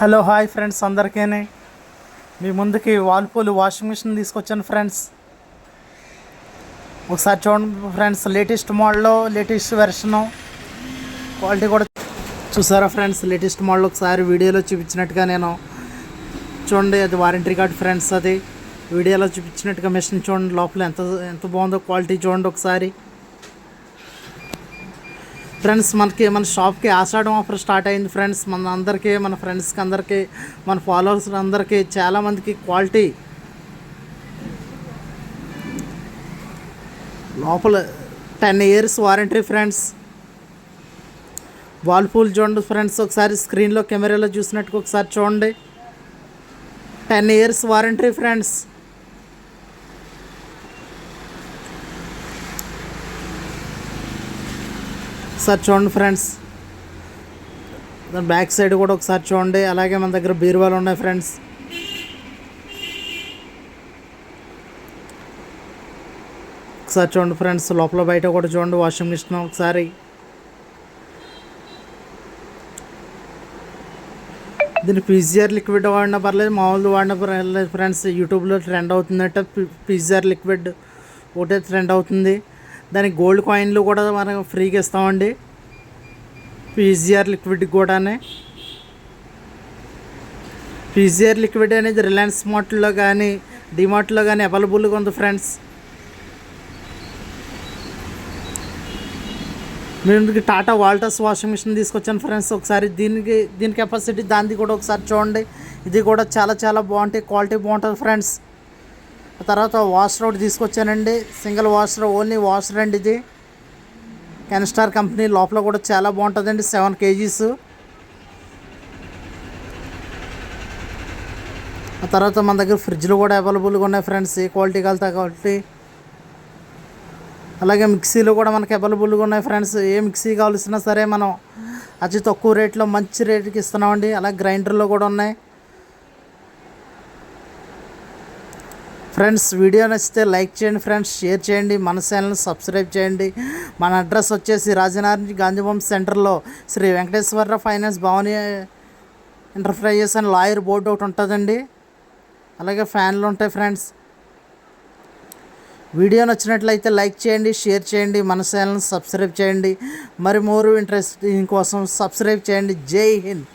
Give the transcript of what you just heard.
Hello hi friends, అందరికీ మీ ముందుకి Whirlpool washing machine తీసుకొచ్చాను ఫ్రెండ్స్. ఒకసారి చూడండి ఫ్రెండ్స్, లేటెస్ట్ మోడల్లో లేటెస్ట్ వెర్షను, క్వాలిటీ కూడా చూసారా ఫ్రెండ్స్. లేటెస్ట్ మోడల్ ఒకసారి వీడియోలో చూపించినట్టుగా నేను చూడండి, అది వారంటీ కార్డ్ ఫ్రెండ్స్. అది వీడియోలో చూపించినట్టుగా మిషన్ చూడండి, లోపల ఎంత ఎంత బాగుందో క్వాలిటీ చూడండి ఒకసారి ఫ్రెండ్స్. మన షాప్కి ఆషాఢం ఆఫర్ స్టార్ట్ అయింది ఫ్రెండ్స్. మన అందరికీ, మన ఫ్రెండ్స్కి అందరికీ, మన ఫాలోవర్స్ అందరికీ, చాలామందికి క్వాలిటీ లోపల 10 years వారంటీ ఫ్రెండ్స్. వాల్పూల్ చూడండి ఫ్రెండ్స్, ఒకసారి స్క్రీన్లో కెమెరాలో చూసినట్టుగా ఒకసారి చూడండి. 10 years వారంటీ ఫ్రెండ్స్. ఒకసారి చూడండి ఫ్రెండ్స్, దాని బ్యాక్ సైడ్ కూడా ఒకసారి చూడండి. అలాగే మన దగ్గర బీరువాలు ఉన్నాయి ఫ్రెండ్స్. ఒకసారి చూడండి ఫ్రెండ్స్, లోపల బయట కూడా చూడండి వాషింగ్ మిషన్ ఒకసారి. దీన్ని పీజీఆర్ లిక్విడ్ వాడినా పర్లేదు, మామూలు వాడినా పర్లేదు ఫ్రెండ్స్. యూట్యూబ్లో ట్రెండ్ అవుతుందంటే పీజీఆర్ లిక్విడ్ ఒకటే ట్రెండ్ అవుతుంది. దానికి గోల్డ్ కాయిన్లు కూడా మనం ఫ్రీగా ఇస్తామండి, పీజీఆర్ లిక్విడ్ కూడానే. పీజీఆర్ లిక్విడ్ అనేది రిలయన్స్ మార్ట్లో కానీ డిమార్ట్లో కానీ అవైలబుల్గా ఉంది ఫ్రెండ్స్. మేము టాటా వాల్టస్ వాషింగ్ మిషన్ తీసుకొచ్చాను ఫ్రెండ్స్. ఒకసారి దీని కెపాసిటీ దానిది కూడా ఒకసారి చూడండి. ఇది కూడా చాలా చాలా బాగుంటాయి, క్వాలిటీ బాగుంటుంది ఫ్రెండ్స్. తర్వాత వాషర్ ఒకటి తీసుకొచ్చానండి, సింగిల్ వాషర్, ఓన్లీ వాషర్ అండి. ఇది కెన్స్టార్ కంపెనీ, లోపల కూడా చాలా బాగుంటుందండి. 7 kgs. ఆ తర్వాత మన దగ్గర ఫ్రిడ్జ్లు కూడా అవైలబుల్గా ఉన్నాయి ఫ్రెండ్స్, ఏ క్వాలిటీ కలితే క్వాలిటీ. అలాగే మిక్సీలు కూడా మనకి అవైలబుల్గా ఉన్నాయి ఫ్రెండ్స్. ఏ మిక్సీ కావాల్సినా సరే మనం అతి తక్కువ రేట్లో మంచి రేటుకి ఇస్తున్నామండి. అలాగే గ్రైండర్లో కూడా ఉన్నాయి ఫ్రెండ్స్. వీడియో నచ్చితే లైక్ చేయండి ఫ్రెండ్స్, షేర్ చేయండి, మన ఛానల్ని సబ్స్క్రైబ్ చేయండి. మన అడ్రస్ వచ్చేసి రాజనారాయణ గాంధీబొమ్మ సెంటర్లో శ్రీ వెంకటేశ్వరరావు ఫైనాన్స్ భవానీ ఎంటర్ప్రైజెస్ అని లాయర్ బోర్డు ఒకటి ఉంటుందండి. అలాగే ఫ్యాన్లు ఉంటాయి ఫ్రెండ్స్. వీడియో నచ్చినట్లయితే లైక్ చేయండి, షేర్ చేయండి, మన ఛానల్ని సబ్స్క్రైబ్ చేయండి. మరి మోర్ ఇంట్రెస్ట్ కోసం సబ్స్క్రైబ్ చేయండి. జై హింద్.